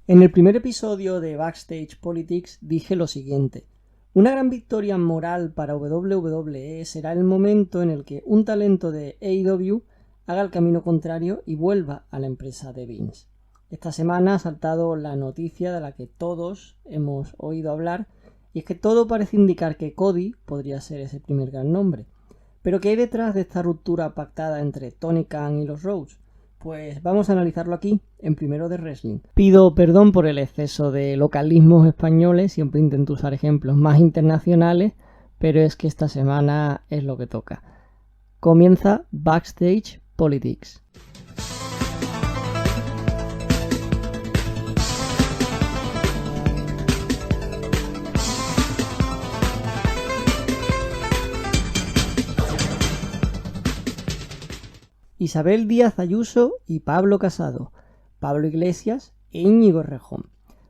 En el primer episodio de Backstage Politics dije lo siguiente: una gran victoria moral para WWE será el momento en el que un talento de AEW haga el camino contrario y vuelva a la empresa de Vince. Esta semana ha saltado la noticia de la que todos hemos oído hablar, y es que todo parece indicar que Cody podría ser ese primer gran nombre. ¿Pero qué hay detrás de esta ruptura pactada entre Tony Khan y los Rhodes? Pues vamos a analizarlo aquí, en Primero de Wrestling. Pido perdón por el exceso de localismos españoles, siempre intento usar ejemplos más internacionales, pero es que esta semana es lo que toca. Comienza Backstage Politics. Isabel Díaz Ayuso y Pablo Casado, Pablo Iglesias e Íñigo Errejón,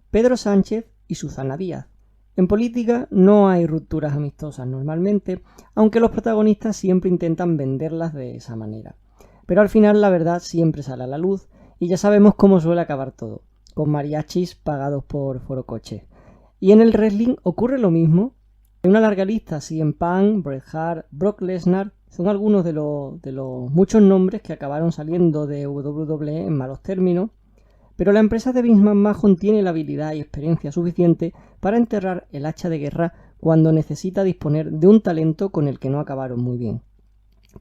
Pedro Sánchez y Susana Díaz. En política no hay rupturas amistosas normalmente, aunque los protagonistas siempre intentan venderlas de esa manera. Pero al final la verdad siempre sale a la luz y ya sabemos cómo suele acabar todo, con mariachis pagados por forocoches. Y en el wrestling ocurre lo mismo. En una larga lista, CM Punk, Bret Hart, Brock Lesnar son algunos de los muchos nombres que acabaron saliendo de WWE en malos términos, pero la empresa de Vince McMahon tiene la habilidad y experiencia suficiente para enterrar el hacha de guerra cuando necesita disponer de un talento con el que no acabaron muy bien.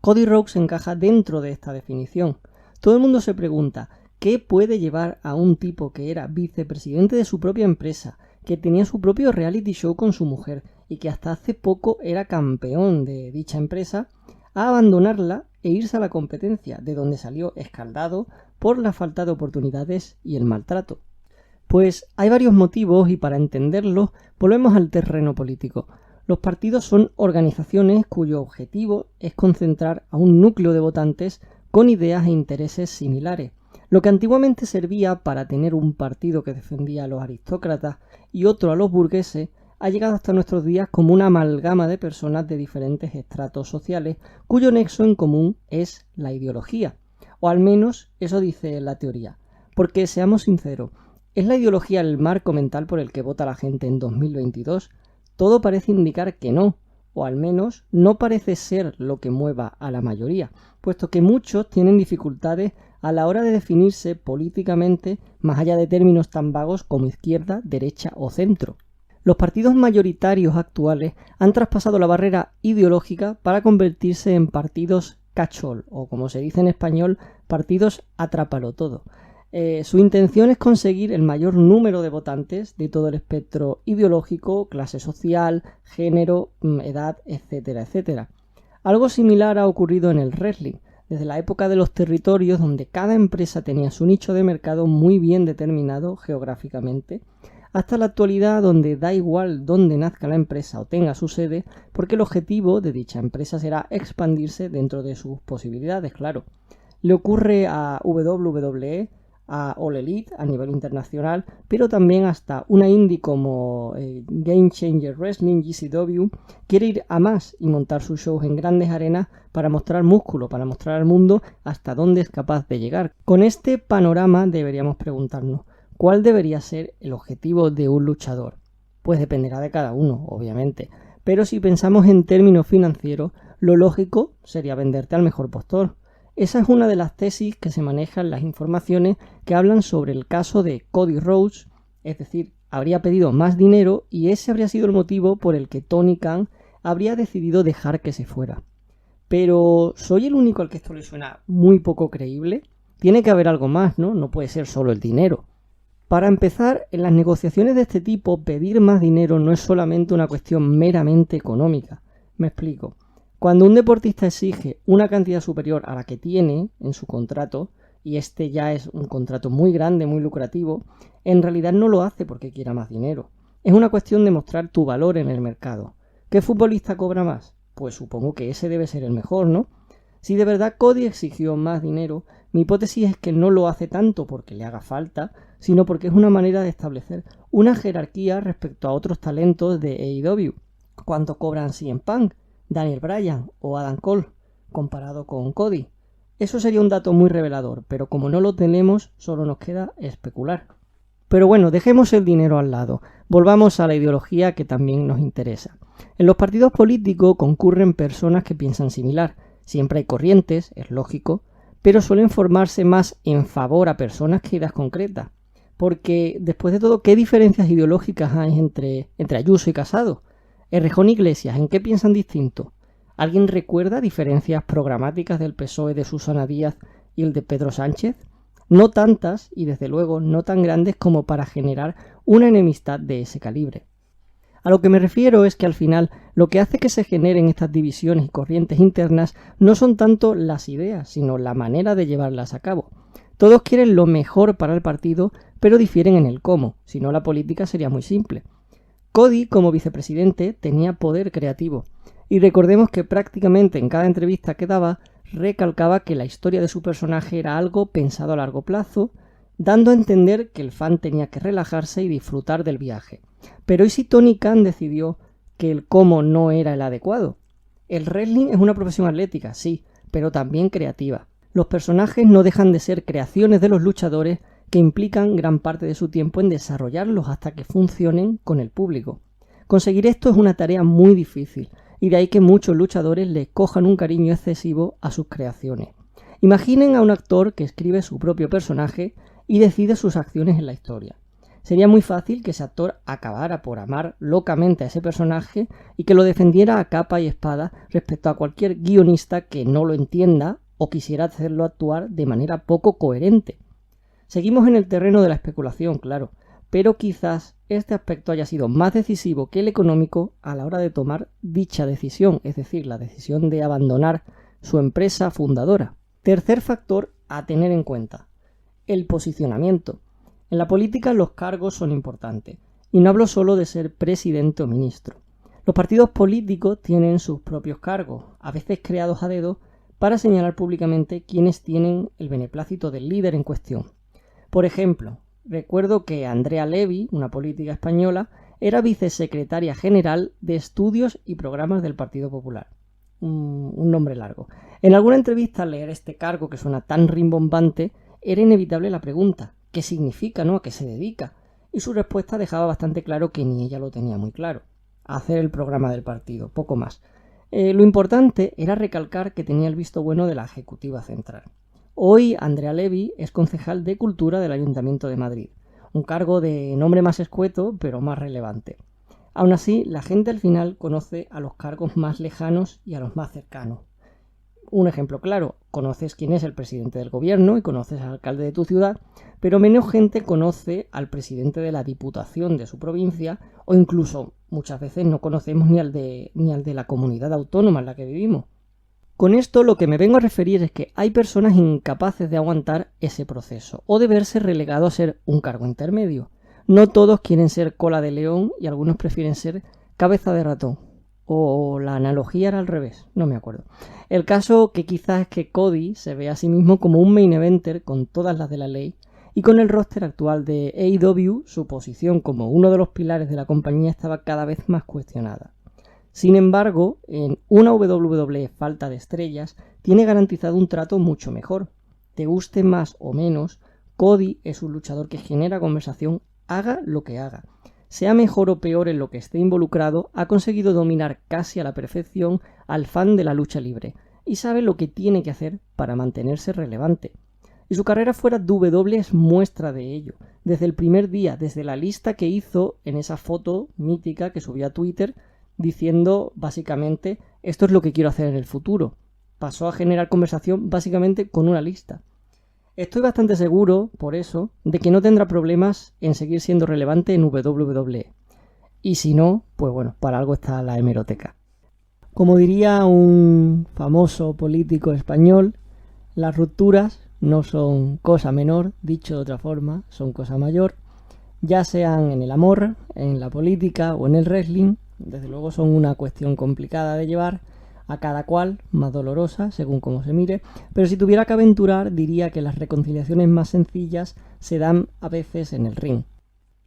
Cody Rhodes encaja dentro de esta definición. Todo el mundo se pregunta, ¿qué puede llevar a un tipo que era vicepresidente de su propia empresa, que tenía su propio reality show con su mujer y que hasta hace poco era campeón de dicha empresa, a abandonarla e irse a la competencia, de donde salió escaldado por la falta de oportunidades y el maltrato? Pues hay varios motivos, y para entenderlos volvemos al terreno político. Los partidos son organizaciones cuyo objetivo es concentrar a un núcleo de votantes con ideas e intereses similares. Lo que antiguamente servía para tener un partido que defendía a los aristócratas y otro a los burgueses, ha llegado hasta nuestros días como una amalgama de personas de diferentes estratos sociales cuyo nexo en común es la ideología, o al menos eso dice la teoría. Porque seamos sinceros, ¿es la ideología el marco mental por el que vota la gente en 2022? Todo parece indicar que no, o al menos no parece ser lo que mueva a la mayoría, puesto que muchos tienen dificultades a la hora de definirse políticamente más allá de términos tan vagos como izquierda, derecha o centro. Los partidos mayoritarios actuales han traspasado la barrera ideológica para convertirse en partidos catch-all, o como se dice en español, partidos atrápalo todo. Su intención es conseguir el mayor número de votantes de todo el espectro ideológico, clase social, género, edad, etcétera, etcétera. Algo similar ha ocurrido en el wrestling, desde la época de los territorios donde cada empresa tenía su nicho de mercado muy bien determinado geográficamente, hasta la actualidad donde da igual dónde nazca la empresa o tenga su sede, porque el objetivo de dicha empresa será expandirse dentro de sus posibilidades, claro. Le ocurre a WWE, a All Elite a nivel internacional, pero también hasta una indie como Game Changer Wrestling, GCW, quiere ir a más y montar sus shows en grandes arenas para mostrar músculo, para mostrar al mundo hasta dónde es capaz de llegar. Con este panorama deberíamos preguntarnos, ¿cuál debería ser el objetivo de un luchador? Pues dependerá de cada uno, obviamente, pero si pensamos en términos financieros, lo lógico sería venderte al mejor postor. Esa es una de las tesis que se manejan en las informaciones que hablan sobre el caso de Cody Rhodes, es decir, habría pedido más dinero y ese habría sido el motivo por el que Tony Khan habría decidido dejar que se fuera. Pero, ¿soy el único al que esto le suena muy poco creíble? Tiene que haber algo más, ¿no? No puede ser solo el dinero. Para empezar, en las negociaciones de este tipo, pedir más dinero no es solamente una cuestión meramente económica. Me explico. Cuando un deportista exige una cantidad superior a la que tiene en su contrato, y este ya es un contrato muy grande, muy lucrativo, en realidad no lo hace porque quiera más dinero. Es una cuestión de mostrar tu valor en el mercado. ¿Qué futbolista cobra más? Pues supongo que ese debe ser el mejor, ¿no? Si de verdad Cody exigió más dinero, mi hipótesis es que no lo hace tanto porque le haga falta, sino porque es una manera de establecer una jerarquía respecto a otros talentos de AEW. ¿Cuánto cobran CM Punk, Daniel Bryan o Adam Cole comparado con Cody? Eso sería un dato muy revelador, pero como no lo tenemos, solo nos queda especular. Pero bueno, dejemos el dinero al lado. Volvamos a la ideología que también nos interesa. En los partidos políticos concurren personas que piensan similar. Siempre hay corrientes, es lógico, pero suelen formarse más en favor a personas que ideas concretas. Porque, después de todo, ¿qué diferencias ideológicas hay entre Ayuso y Casado? Errejón e Iglesias, ¿en qué piensan distinto? ¿Alguien recuerda diferencias programáticas del PSOE de Susana Díaz y el de Pedro Sánchez? No tantas, y desde luego no tan grandes como para generar una enemistad de ese calibre. A lo que me refiero es que al final lo que hace que se generen estas divisiones y corrientes internas no son tanto las ideas, sino la manera de llevarlas a cabo. Todos quieren lo mejor para el partido, pero difieren en el cómo, si no la política sería muy simple. Cody, como vicepresidente, tenía poder creativo, y recordemos que prácticamente en cada entrevista que daba recalcaba que la historia de su personaje era algo pensado a largo plazo, dando a entender que el fan tenía que relajarse y disfrutar del viaje. Pero ¿y si Tony Khan decidió que el cómo no era el adecuado? El wrestling es una profesión atlética, sí, pero también creativa. Los personajes no dejan de ser creaciones de los luchadores que implican gran parte de su tiempo en desarrollarlos hasta que funcionen con el público. Conseguir esto es una tarea muy difícil, y de ahí que muchos luchadores le cojan un cariño excesivo a sus creaciones. Imaginen a un actor que escribe su propio personaje y decide sus acciones en la historia. Sería muy fácil que ese actor acabara por amar locamente a ese personaje y que lo defendiera a capa y espada respecto a cualquier guionista que no lo entienda o quisiera hacerlo actuar de manera poco coherente. Seguimos en el terreno de la especulación, claro, pero quizás este aspecto haya sido más decisivo que el económico a la hora de tomar dicha decisión, es decir, la decisión de abandonar su empresa fundadora. Tercer factor a tener en cuenta: el posicionamiento. En la política los cargos son importantes, y no hablo solo de ser presidente o ministro. Los partidos políticos tienen sus propios cargos, a veces creados a dedo, para señalar públicamente quiénes tienen el beneplácito del líder en cuestión. Por ejemplo, recuerdo que Andrea Levy, una política española, era vicesecretaria general de Estudios y Programas del Partido Popular. Un nombre largo. En alguna entrevista al leer este cargo que suena tan rimbombante, era inevitable la pregunta: ¿qué significa, no? ¿A qué se dedica? Y su respuesta dejaba bastante claro que ni ella lo tenía muy claro. Hacer el programa del partido, poco más. Lo importante era recalcar que tenía el visto bueno de la Ejecutiva Central. Hoy Andrea Levy es concejal de Cultura del Ayuntamiento de Madrid, un cargo de nombre más escueto pero más relevante. Aún así, la gente al final conoce a los cargos más lejanos y a los más cercanos. Un ejemplo claro: conoces quién es el presidente del gobierno y conoces al alcalde de tu ciudad, pero menos gente conoce al presidente de la diputación de su provincia, o incluso muchas veces no conocemos ni al de la comunidad autónoma en la que vivimos. Con esto lo que me vengo a referir es que hay personas incapaces de aguantar ese proceso o de verse relegado a ser un cargo intermedio. No todos quieren ser cola de león y algunos prefieren ser cabeza de ratón. O la analogía era al revés, no me acuerdo. El caso que quizás es que Cody se ve a sí mismo como un main eventer con todas las de la ley, y con el roster actual de AEW su posición como uno de los pilares de la compañía estaba cada vez más cuestionada. Sin embargo, en una WWE falta de estrellas tiene garantizado un trato mucho mejor. Te guste más o menos, Cody es un luchador que genera conversación, haga lo que haga. Sea mejor o peor en lo que esté involucrado, ha conseguido dominar casi a la perfección al fan de la lucha libre y sabe lo que tiene que hacer para mantenerse relevante. Y su carrera fuera de WWE es muestra de ello. Desde el primer día, desde la lista que hizo en esa foto mítica que subió a Twitter, diciendo básicamente: esto es lo que quiero hacer en el futuro. Pasó a generar conversación básicamente con una lista. Estoy bastante seguro, por eso, de que no tendrá problemas en seguir siendo relevante en WWE. Y si no, pues bueno, para algo está la hemeroteca. Como diría un famoso político español, las rupturas no son cosa menor, dicho de otra forma, son cosa mayor. Ya sean en el amor, en la política o en el wrestling, desde luego son una cuestión complicada de llevar, a cada cual más dolorosa según cómo se mire, pero si tuviera que aventurar diría que las reconciliaciones más sencillas se dan a veces en el ring.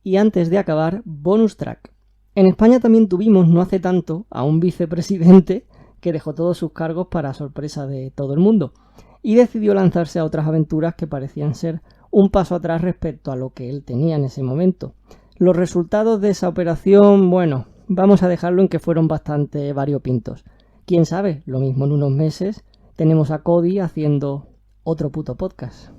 Y antes de acabar, bonus track. En España también tuvimos no hace tanto a un vicepresidente que dejó todos sus cargos para sorpresa de todo el mundo y decidió lanzarse a otras aventuras que parecían ser un paso atrás respecto a lo que él tenía en ese momento. Los resultados de esa operación, bueno, vamos a dejarlo en que fueron bastante variopintos. Quién sabe, lo mismo en unos meses tenemos a Cody haciendo otro puto podcast.